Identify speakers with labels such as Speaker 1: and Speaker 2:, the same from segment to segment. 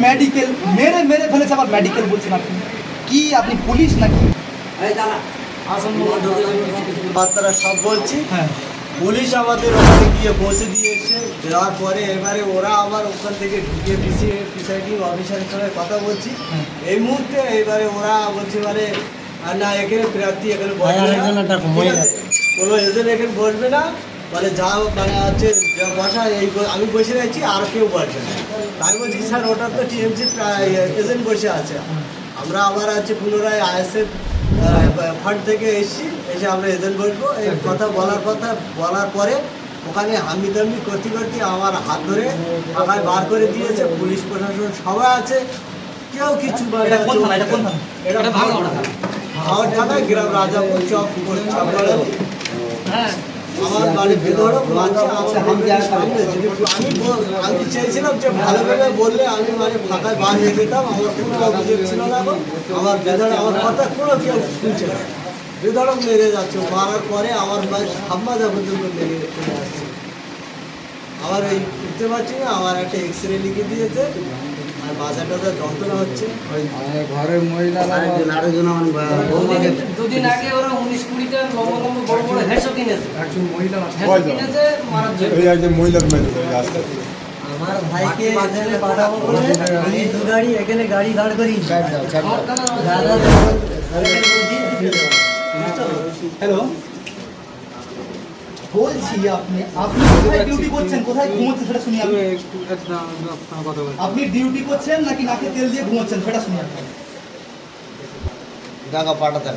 Speaker 1: Medical মেরে মেরে ফেলেছে, আবার মেডিকেল বলছেন আপনি। কি আপনি পুলিশ নাকি?
Speaker 2: বার্তারা সব বলছি।
Speaker 1: হ্যাঁ,
Speaker 2: পুলিশ আমাদের ওখানে গিয়ে পৌঁছে দিয়েছে। দেওয়ার পরে এবারে ওরা আবার ওখান থেকে ঢুকে প্রিসাইডিং অফিসারের সঙ্গে কথা বলছি এই মুহূর্তে। এবারে ওরা বলছে মানে না এখানে প্রার্থী এখানে কোনো এজেন্ট এখানে বসবে না, মানে যা মানে হচ্ছে যা বসা এই আমি বসে রয়েছি আর কেউ বসবে না। আমি বলছি স্যার ওটা তো টিএমসি এজেন্ট বসে আছে, আমরা আবার আছে পুনরায় আইএসএফ ফান্ড থেকে এসে আমরা এজেন্ট বসবো। এই কথা বলার পরে ওখানে হামিদামি করতে করতে আমার হাত ধরে পাখায় বার করে দিয়েছে। পুলিশ প্রশাসন সবাই আছে, কেউ কিছু এটা হাওড় থানায় গ্রাম রাজাপুর চক আমার বাড়ির ভেতরে আমি চেয়েছিলাম যে ভালোভাবে বললে আমি মানে ফাঁকায় বার হয়ে যেতাম, আমার কোনো অভিযোগ ছিল না। আমার ভেতরে আমার কথা কোনো কেউ শুনছে না, বেধড়ক মেরে যাচ্ছে। মারার পরে আমার প্রায় সাম্বাদা পর্যন্ত মেরে চলে আসছে। আমার এই উঠতে পারছি না, আমার একটা এক্সরে লিখে দিয়েছে আর মাথাটা যন্ত্রণা হচ্ছে।
Speaker 3: ঘরের মহিলারা
Speaker 4: দুদিন আগে ওরা 19-20টা লম্বা লম্বা বড় বড় হেডশট কিনেছে।
Speaker 3: একজন মহিলা
Speaker 4: কিনেছে মারার জন্য।
Speaker 3: এই যে মহিলার মেয়ে
Speaker 2: আমার ভাইকে এখানে পাঠাবো বলে আমি দু গাড়ি এখানে গাড়ি দাঁড় করি।
Speaker 1: হ্যালো, বলছি আপনি কোথায় ডিউটি করছেন, কোথায় ঘুমোচ্ছেন সেটা শুনি আমি। আপনি ডিউটি করছেন নাকি নাকে তেল দিয়ে ঘুমোচ্ছেন সেটা শুনি আপনি।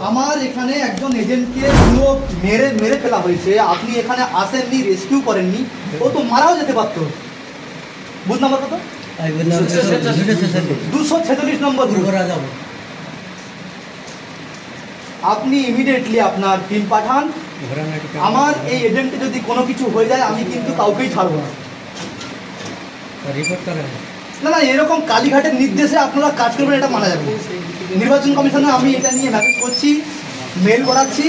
Speaker 1: আমার এখানে একজন এজেন্টকে পুরো মেরে মেরে ফেলা হয়েছে, আপনি এখানে আসেননি, রেস্কিউ করেননি, ও তো মারাও যেতে পারতো। বুথ নাম্বার কত? 246 নম্বর। আপনি ইমিডিয়েটলি আপনার টিম পাঠান। আমার এই এজেন্টে যদি কোনো কিছু হয়ে যায় আমি কিন্তু কাউকেই ছাড়বো না। না না, এরকম কালীঘাটের নির্দেশে আপনারা কাজ করবেন এটা মানা যাবে না। নির্বাচন কমিশনে আমি এটা নিয়ে মেসেজ করছি, মেল করাচ্ছি।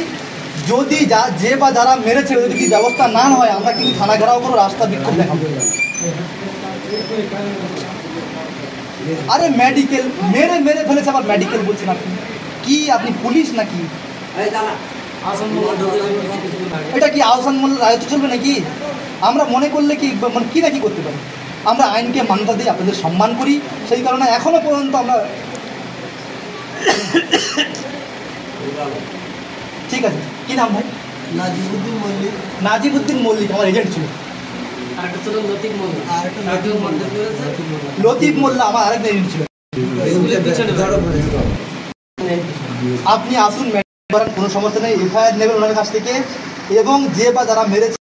Speaker 1: যদি যে বা যারা মেরেছে যদি কি ব্যবস্থা না হয় আমরা কিন্তু থানা ঘেরাও করে রাস্তা বিক্ষোভ দেখাবো। আরে মেডিকেল মেরে মেরে ফেলেছে, আবার মেডিকেল বলছেন আপনি। কি আপনি পুলিশ নাকি? এটা কি আহসান মোল্লার রায়ত চলবে নাকি? আমরা মনে করলে কি মানে কী নাকি করতে পারি? আমরা আইনকে মান্যতা দিই, আপনাদের সম্মান করি, সেই কারণে এখনো পর্যন্ত আমরা ঠিক আছে। কি নাম ভাই? নাজিবুদ্দিন মল্লিক আমার এজেন্ট ছিল। লতিফ মোল্লা আমার আরেকজন এজেন্ট ছিল। আপনি আসুন, কোনো সমস্যা নেই, এফআইআর নেবেন ওনার কাছ থেকে, এবং যে বা যারা মেরেছে